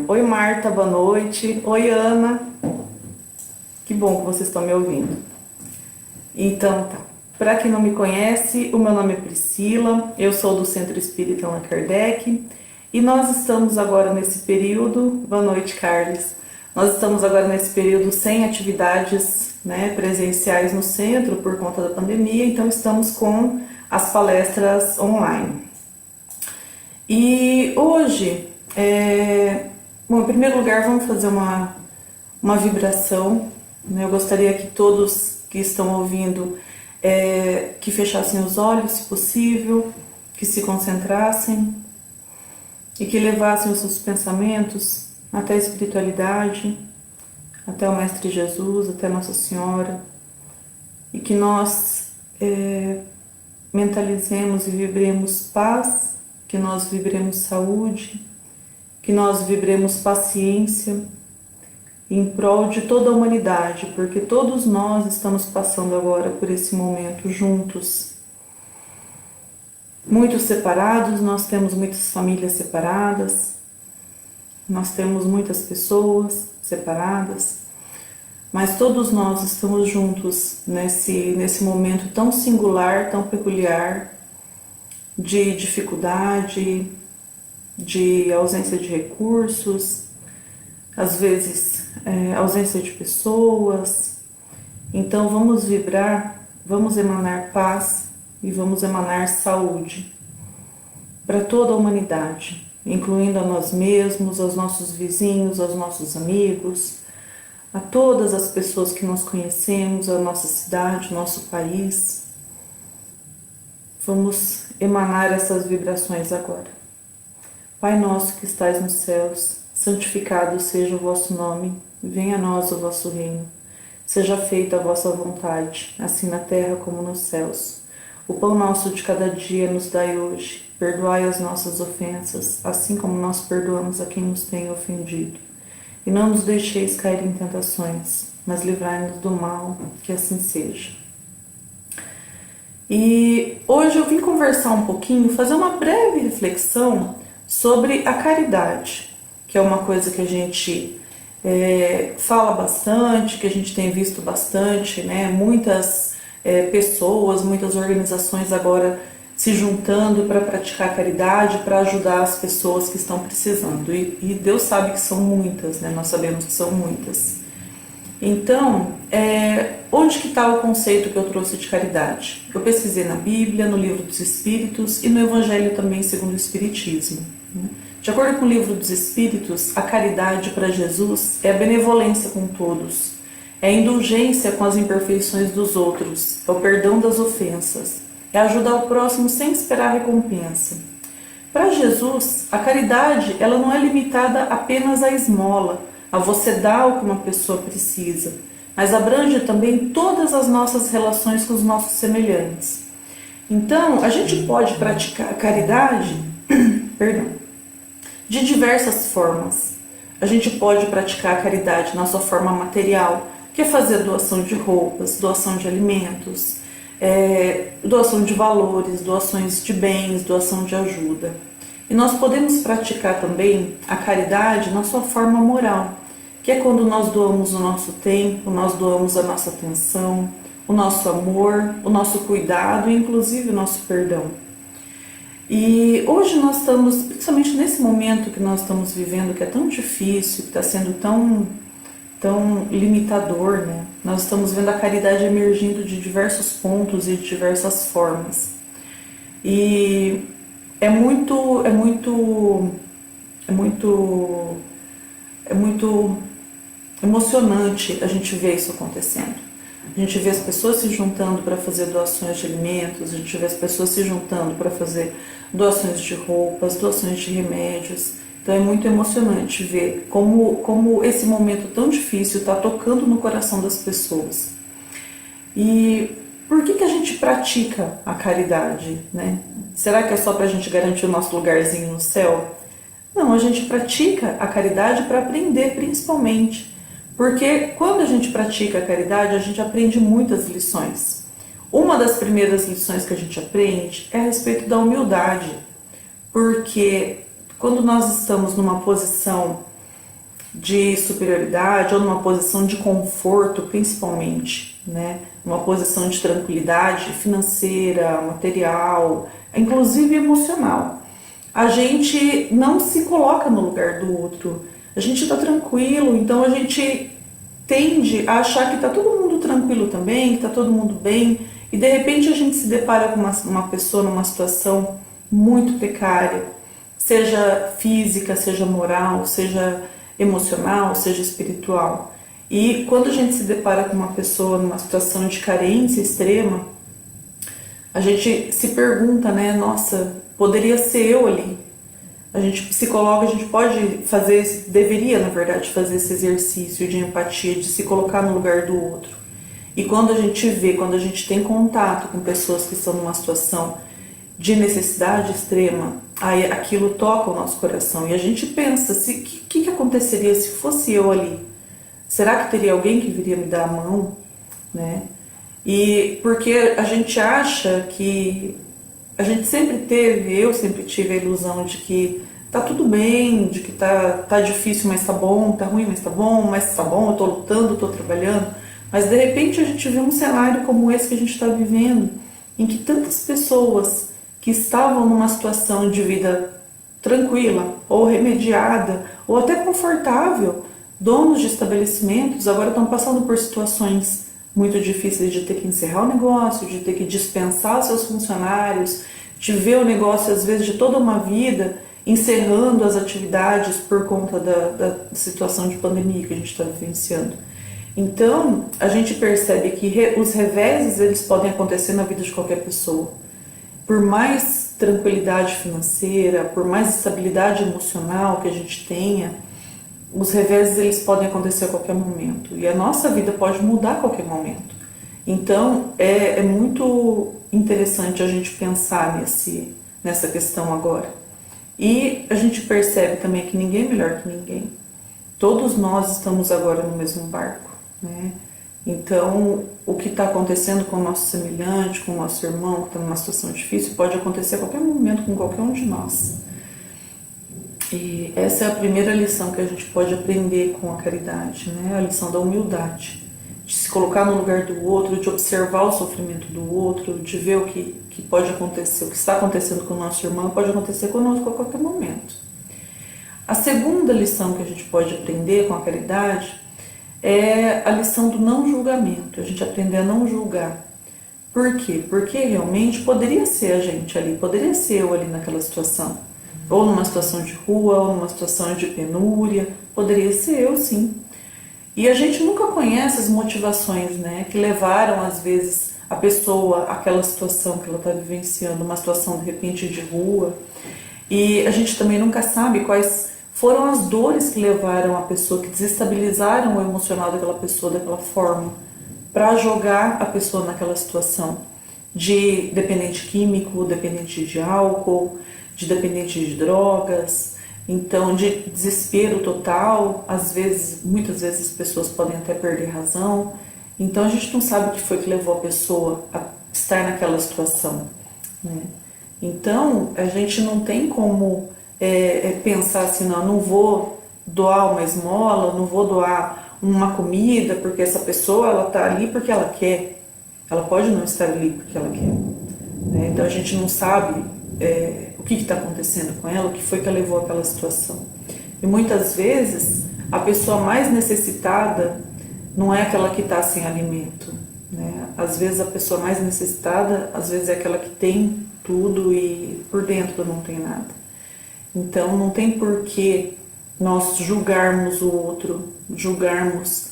Oi Marta, boa noite. Oi Ana, que bom que vocês estão me ouvindo. Então tá, para quem não me conhece, o meu nome é Priscila, eu sou do Centro Espírita Allan Kardec e nós estamos agora nesse período, boa noite Carlos, nós estamos agora nesse período sem atividades presenciais no centro por conta da pandemia, então estamos com as palestras online. E hoje, bom, em primeiro lugar, vamos fazer uma vibração. Eu gostaria que todos que estão ouvindo que fechassem os olhos, se possível, que se concentrassem e que levassem os seus pensamentos até a espiritualidade, até o Mestre Jesus, até Nossa Senhora, e que nós mentalizemos e vibremos paz, que nós vibremos saúde, que nós vibremos paciência em prol de toda a humanidade, porque todos nós estamos passando agora por esse momento juntos. Muitos separados, nós temos muitas famílias separadas, nós temos muitas pessoas separadas, mas todos nós estamos juntos nesse momento tão singular, tão peculiar, de dificuldade, de ausência de recursos, às vezes ausência de pessoas. Então vamos vibrar, vamos emanar paz e vamos emanar saúde para toda a humanidade, incluindo a nós mesmos, aos nossos vizinhos, aos nossos amigos, a todas as pessoas que nós conhecemos, a nossa cidade, o nosso país. Vamos emanar essas vibrações agora. Pai nosso que estais nos céus, santificado seja o vosso nome, venha a nós o vosso reino. Seja feita a vossa vontade, assim na terra como nos céus. O pão nosso de cada dia nos dai hoje. Perdoai as nossas ofensas, assim como nós perdoamos a quem nos tem ofendido. E não nos deixeis cair em tentações, mas livrai-nos do mal, que assim seja. E hoje eu vim conversar um pouquinho, fazer uma breve reflexão sobre a caridade, que é uma coisa que a gente fala bastante, que a gente tem visto bastante, Muitas pessoas, muitas organizações agora se juntando para praticar a caridade, para ajudar as pessoas que estão precisando. E Deus sabe que são muitas, Nós sabemos que são muitas. Então, onde que está o conceito que eu trouxe de caridade? Eu pesquisei na Bíblia, no Livro dos Espíritos e no Evangelho também segundo o Espiritismo. De acordo com o Livro dos Espíritos, a caridade para Jesus é a benevolência com todos, é a indulgência com as imperfeições dos outros, é o perdão das ofensas, é ajudar o próximo sem esperar recompensa. Para Jesus, a caridade ela não é limitada apenas à esmola, a você dar o que uma pessoa precisa, mas abrange também todas as nossas relações com os nossos semelhantes. Então, a gente pode praticar a caridade de diversas formas. A gente pode praticar a caridade na sua forma material, que é fazer doação de roupas, doação de alimentos, doação de valores, doações de bens, doação de ajuda. E nós podemos praticar também a caridade na sua forma moral, que é quando nós doamos o nosso tempo, nós doamos a nossa atenção, o nosso amor, o nosso cuidado e inclusive o nosso perdão. E hoje nós estamos, principalmente nesse momento que nós estamos vivendo, que é tão difícil, que está sendo tão limitador, Nós estamos vendo a caridade emergindo de diversos pontos e de diversas formas. E é muito emocionante a gente ver isso acontecendo. A gente vê as pessoas se juntando para fazer doações de alimentos, a gente vê as pessoas se juntando para fazer doações de roupas, doações de remédios. Então é muito emocionante ver como esse momento tão difícil está tocando no coração das pessoas. E por que a gente pratica a caridade, Será que é só para a gente garantir o nosso lugarzinho no céu? Não, a gente pratica a caridade para aprender principalmente. Porque quando a gente pratica a caridade, a gente aprende muitas lições. Uma das primeiras lições que a gente aprende é a respeito da humildade. Porque quando nós estamos numa posição de superioridade ou numa posição de conforto, principalmente, né? Uma posição de tranquilidade financeira, material, inclusive emocional. A gente não se coloca no lugar do outro. A gente está tranquilo, então a gente tende a achar que está todo mundo tranquilo também, que está todo mundo bem, e de repente a gente se depara com uma pessoa numa situação muito precária, seja física, seja moral, seja emocional, seja espiritual. E quando a gente se depara com uma pessoa numa situação de carência extrema, a gente se pergunta, né, nossa, poderia ser eu ali. A gente se coloca, a gente pode fazer, deveria na verdade fazer esse exercício de empatia, de se colocar no lugar do outro. E quando a gente vê, quando a gente tem contato com pessoas que estão numa situação de necessidade extrema, aí aquilo toca o nosso coração e a gente pensa, o que aconteceria se fosse eu ali? Será que teria alguém que viria me dar a mão, né? E porque a gente acha que a gente sempre teve, eu sempre tive a ilusão de que tá tudo bem, de que tá difícil, mas tá bom, tá ruim, mas tá bom, eu tô lutando, tô trabalhando. Mas de repente a gente vê um cenário como esse que a gente está vivendo, em que tantas pessoas que estavam numa situação de vida tranquila, ou remediada, ou até confortável, donos de estabelecimentos, agora estão passando por situações muito difíceis de ter que encerrar o negócio, de ter que dispensar seus funcionários, de ver o negócio, às vezes, de toda uma vida, encerrando as atividades por conta da situação de pandemia que a gente está vivenciando. Então, a gente percebe que os reveses, eles podem acontecer na vida de qualquer pessoa. Por mais tranquilidade financeira, por mais estabilidade emocional que a gente tenha, os reveses eles podem acontecer a qualquer momento e a nossa vida pode mudar a qualquer momento. Então é muito interessante a gente pensar nessa questão agora. E a gente percebe também que ninguém é melhor que ninguém. Todos nós estamos agora no mesmo barco, né? Então o que está acontecendo com o nosso semelhante, com o nosso irmão que está numa situação difícil, pode acontecer a qualquer momento com qualquer um de nós. E essa é a primeira lição que a gente pode aprender com a caridade, né? A lição da humildade, de se colocar no lugar do outro, de observar o sofrimento do outro, de ver o que pode acontecer, o que está acontecendo com o nosso irmão pode acontecer conosco a qualquer momento. A segunda lição que a gente pode aprender com a caridade é a lição do não julgamento, a gente aprender a não julgar. Por quê? Porque realmente poderia ser a gente ali, poderia ser eu ali naquela situação. Ou numa situação de rua, ou numa situação de penúria, poderia ser eu sim. E a gente nunca conhece as motivações, né, que levaram às vezes a pessoa àquela situação que ela está vivenciando, uma situação de repente de rua. E a gente também nunca sabe quais foram as dores que levaram a pessoa, que desestabilizaram o emocional daquela pessoa daquela forma, para jogar a pessoa naquela situação de dependente químico, dependente de álcool, de dependente de drogas, então de desespero total, às vezes, muitas vezes as pessoas podem até perder razão, então a gente não sabe o que foi que levou a pessoa a estar naquela situação, né? Então a gente não tem como pensar assim, não vou doar uma esmola, não vou doar uma comida, porque essa pessoa ela está ali porque ela quer, ela pode não estar ali porque ela quer, né? Então a gente não sabe o que está acontecendo com ela, o que foi que a levou àquela situação. E muitas vezes a pessoa mais necessitada não é aquela que está sem alimento, né? Às vezes a pessoa mais necessitada, às vezes é aquela que tem tudo e por dentro não tem nada. Então não tem por que nós julgarmos o outro, julgarmos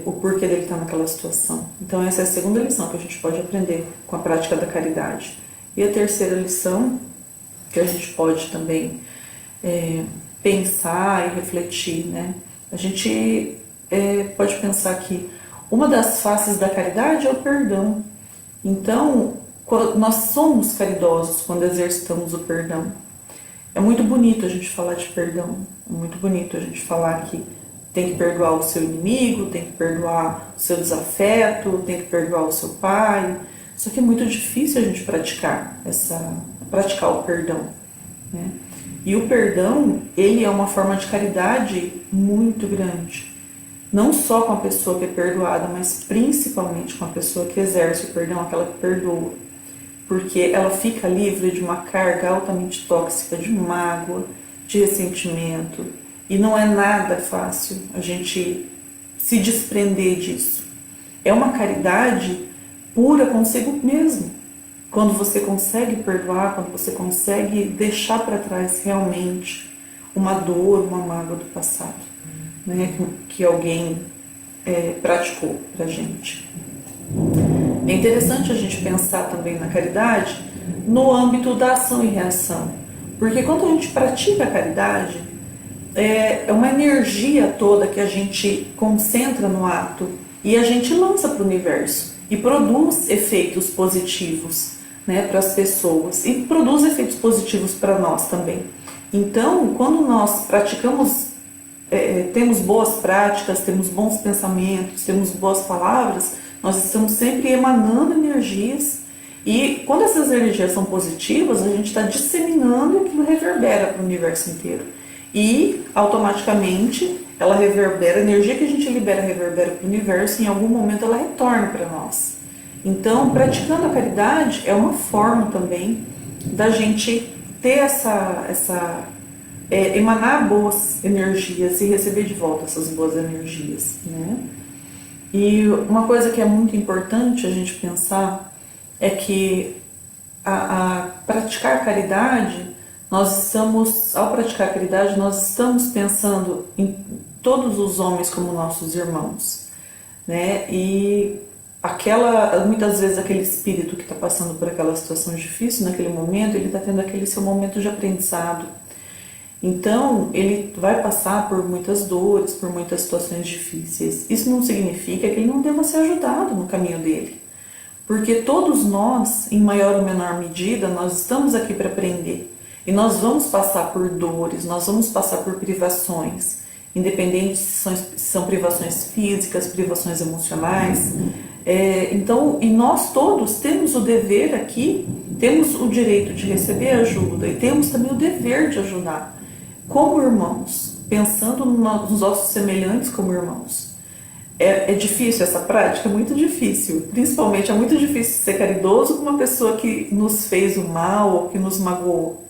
o porquê dele estar naquela situação. Então essa é a segunda lição que a gente pode aprender com a prática da caridade. E a terceira lição, que a gente pode também pensar e refletir, né? A gente pode pensar que uma das faces da caridade é o perdão. Então, nós somos caridosos quando exercitamos o perdão. É muito bonito a gente falar de perdão, é muito bonito a gente falar que tem que perdoar o seu inimigo, tem que perdoar o seu desafeto, tem que perdoar o seu pai. Só que é muito difícil a gente praticar o perdão, né? E o perdão, ele é uma forma de caridade muito grande. Não só com a pessoa que é perdoada, mas principalmente com a pessoa que exerce o perdão, aquela que perdoa. Porque ela fica livre de uma carga altamente tóxica, de mágoa, de ressentimento. E não é nada fácil a gente se desprender disso. É uma caridade pura consigo mesmo. Quando você consegue perdoar, quando você consegue deixar para trás realmente uma dor, uma mágoa do passado, né, que alguém praticou pra gente. É interessante a gente pensar também na caridade no âmbito da ação e reação, porque quando a gente pratica a caridade, é uma energia toda que a gente concentra no ato e a gente lança para o universo e produz efeitos positivos, né, para as pessoas e produz efeitos positivos para nós também. Então, quando nós praticamos, temos boas práticas, temos bons pensamentos, temos boas palavras, nós estamos sempre emanando energias e quando essas energias são positivas, a gente está disseminando e aquilo reverbera para o universo inteiro. E automaticamente ela reverbera, a energia que a gente libera reverbera para o universo e em algum momento ela retorna para nós. Então, praticando a caridade é uma forma também da gente ter emanar boas energias e receber de volta essas boas energias, né? E uma coisa que é muito importante a gente pensar é que a praticar a caridade, ao praticar a caridade, nós estamos pensando em todos os homens como nossos irmãos, né? E muitas vezes aquele espírito que está passando por aquela situação difícil naquele momento, ele está tendo aquele seu momento de aprendizado. Então, ele vai passar por muitas dores, por muitas situações difíceis. Isso não significa que ele não deva ser ajudado no caminho dele. Porque todos nós, em maior ou menor medida, nós estamos aqui para aprender. E nós vamos passar por dores, nós vamos passar por privações, independente se são privações físicas, privações emocionais. Então, e nós todos temos o dever aqui, temos o direito de receber ajuda e temos também o dever de ajudar, como irmãos, pensando nos nossos semelhantes como irmãos. É difícil essa prática? É muito difícil. Principalmente é muito difícil ser caridoso com uma pessoa que nos fez o mal ou que nos magoou.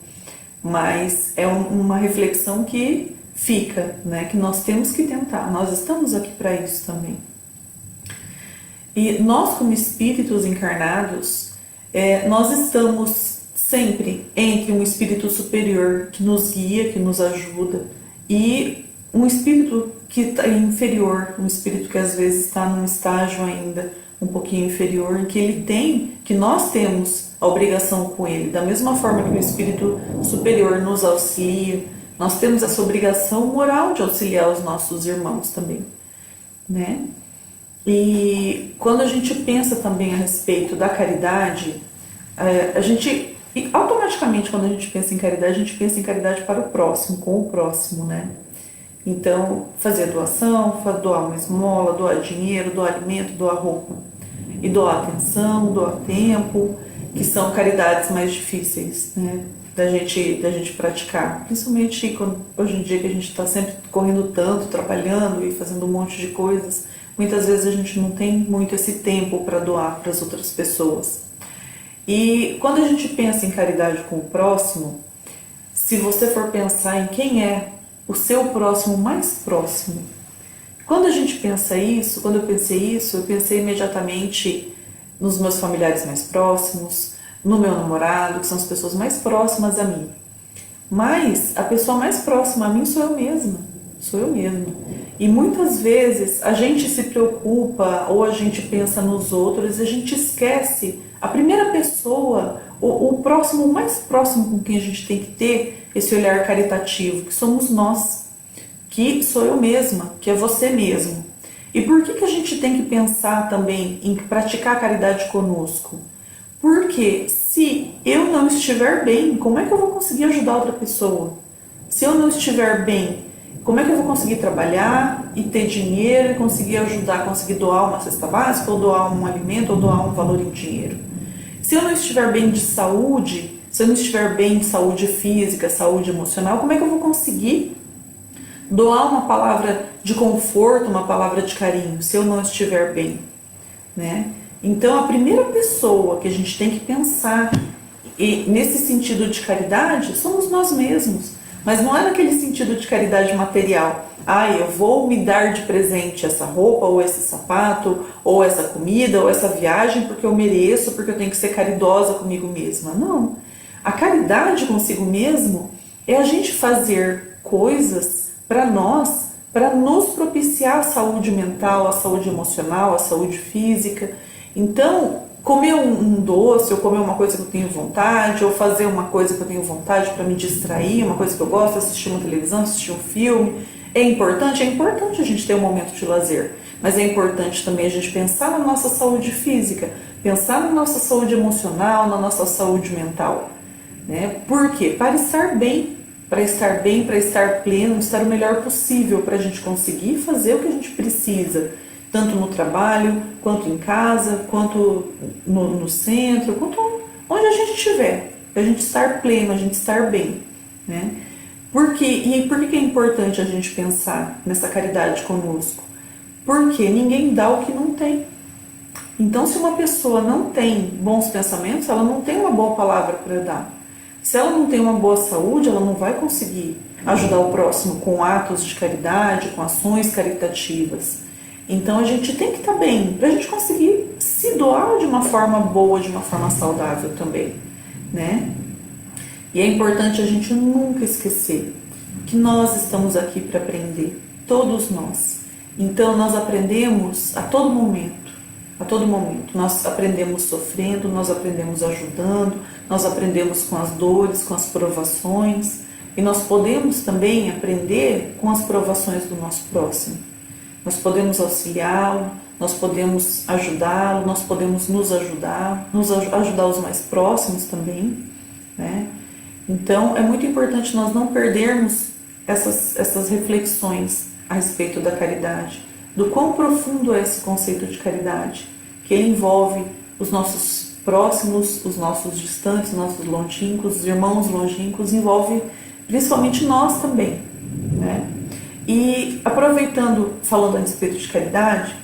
Mas é uma reflexão que fica, né? Que nós temos que tentar. Nós estamos aqui para isso também. E nós, como espíritos encarnados, nós estamos sempre entre um espírito superior que nos guia, que nos ajuda, e um espírito que está inferior, um espírito que às vezes está num estágio ainda um pouquinho inferior, que nós temos a obrigação com ele, da mesma forma que o espírito superior nos auxilia, nós temos essa obrigação moral de auxiliar os nossos irmãos também, né? E quando a gente pensa também a respeito da caridade, automaticamente quando a gente pensa em caridade, a gente pensa em caridade para o próximo, com o próximo, né? Então, fazer doação, doar uma esmola, doar dinheiro, doar alimento, doar roupa. E doar atenção, doar tempo, que são caridades mais difíceis, né, da gente praticar. Principalmente hoje em dia que a gente está sempre correndo tanto, trabalhando e fazendo um monte de coisas, muitas vezes a gente não tem muito esse tempo para doar para as outras pessoas. E quando a gente pensa em caridade com o próximo, se você for pensar em quem é o seu próximo mais próximo, quando a gente pensa isso, quando eu pensei imediatamente nos meus familiares mais próximos, no meu namorado, que são as pessoas mais próximas a mim. Mas a pessoa mais próxima a mim sou eu mesma. E muitas vezes a gente se preocupa ou a gente pensa nos outros e a gente esquece a primeira pessoa, o próximo, o mais próximo com quem a gente tem que ter esse olhar caritativo, que somos nós, que sou eu mesma, que é você mesmo. E por que a gente tem que pensar também em praticar a caridade conosco? Porque se eu não estiver bem, como é que eu vou conseguir ajudar outra pessoa? Se eu não estiver bem, como é que eu vou conseguir trabalhar e ter dinheiro e conseguir ajudar, conseguir doar uma cesta básica, ou doar um alimento, ou doar um valor em dinheiro? Se eu não estiver bem de saúde, se eu não estiver bem em saúde física, saúde emocional, como é que eu vou conseguir doar uma palavra de conforto, uma palavra de carinho, se eu não estiver bem, né? Então, a primeira pessoa que a gente tem que pensar nesse sentido de caridade somos nós mesmos. Mas não é naquele sentido de caridade material. Eu vou me dar de presente essa roupa, ou esse sapato, ou essa comida, ou essa viagem, porque eu mereço, porque eu tenho que ser caridosa comigo mesma. Não. A caridade consigo mesmo é a gente fazer coisas para nós, para nos propiciar a saúde mental, a saúde emocional, a saúde física. Então, comer um doce, ou comer uma coisa que eu tenho vontade, ou fazer uma coisa que eu tenho vontade para me distrair, uma coisa que eu gosto, assistir uma televisão, assistir um filme, é importante? É importante a gente ter um momento de lazer, mas é importante também a gente pensar na nossa saúde física, pensar na nossa saúde emocional, na nossa saúde mental, né? Por quê? Para estar bem, para estar pleno, estar o melhor possível, para a gente conseguir fazer o que a gente precisa, tanto no trabalho, quanto em casa, quanto no centro, quanto onde a gente estiver, para a gente estar pleno, a gente estar bem, né? Por que é importante a gente pensar nessa caridade conosco? Porque ninguém dá o que não tem. Então, se uma pessoa não tem bons pensamentos, ela não tem uma boa palavra para dar. Se ela não tem uma boa saúde, ela não vai conseguir ajudar o próximo com atos de caridade, com ações caritativas. Então a gente tem que estar bem, para a gente conseguir se doar de uma forma boa, de uma forma saudável também, né? E é importante a gente nunca esquecer que nós estamos aqui para aprender, todos nós. Então nós aprendemos a todo momento, a todo momento. Nós aprendemos sofrendo, nós aprendemos ajudando, nós aprendemos com as dores, com as provações, e nós podemos também aprender com as provações do nosso próximo. Nós podemos auxiliá-lo, nós podemos ajudá-lo, nós podemos nos ajudar os mais próximos também, né? Então, é muito importante nós não perdermos essas reflexões a respeito da caridade, do quão profundo é esse conceito de caridade, que ele envolve os nossos próximos, os nossos distantes, os nossos longínquos, os irmãos longínquos, envolve principalmente nós também, né? E aproveitando, falando a respeito de caridade,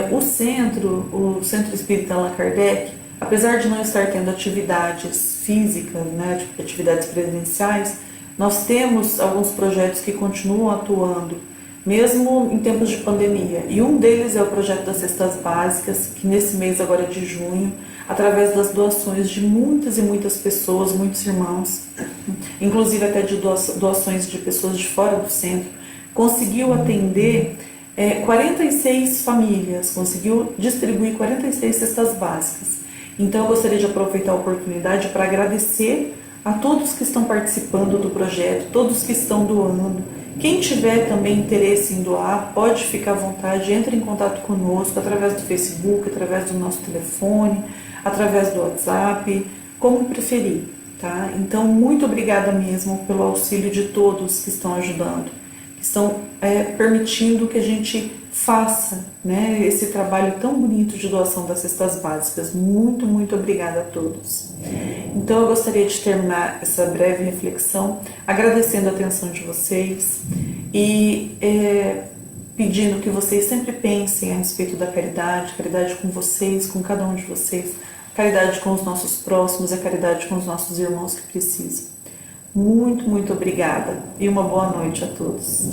o Centro Espírita Allan Kardec, apesar de não estar tendo atividades físicas, né, tipo, atividades presenciais, nós temos alguns projetos que continuam atuando, mesmo em tempos de pandemia. E um deles é o projeto das cestas básicas, que nesse mês agora de junho, através das doações de muitas e muitas pessoas, muitos irmãos, inclusive até de doações de pessoas de fora do centro, conseguiu atender 46 famílias, conseguiu distribuir 46 cestas básicas. Então eu gostaria de aproveitar a oportunidade para agradecer a todos que estão participando do projeto, todos que estão doando. Quem tiver também interesse em doar, pode ficar à vontade, entre em contato conosco através do Facebook, através do nosso telefone, através do WhatsApp, como preferir, tá? Então, muito obrigada mesmo pelo auxílio de todos que estão ajudando, que estão permitindo que a gente faça, né, esse trabalho tão bonito de doação das cestas básicas. Muito, muito obrigada a todos. Então eu gostaria de terminar essa breve reflexão agradecendo a atenção de vocês e pedindo que vocês sempre pensem a respeito da caridade, caridade com vocês, com cada um de vocês, caridade com os nossos próximos, a caridade com os nossos irmãos que precisam. Muito, muito obrigada e uma boa noite a todos.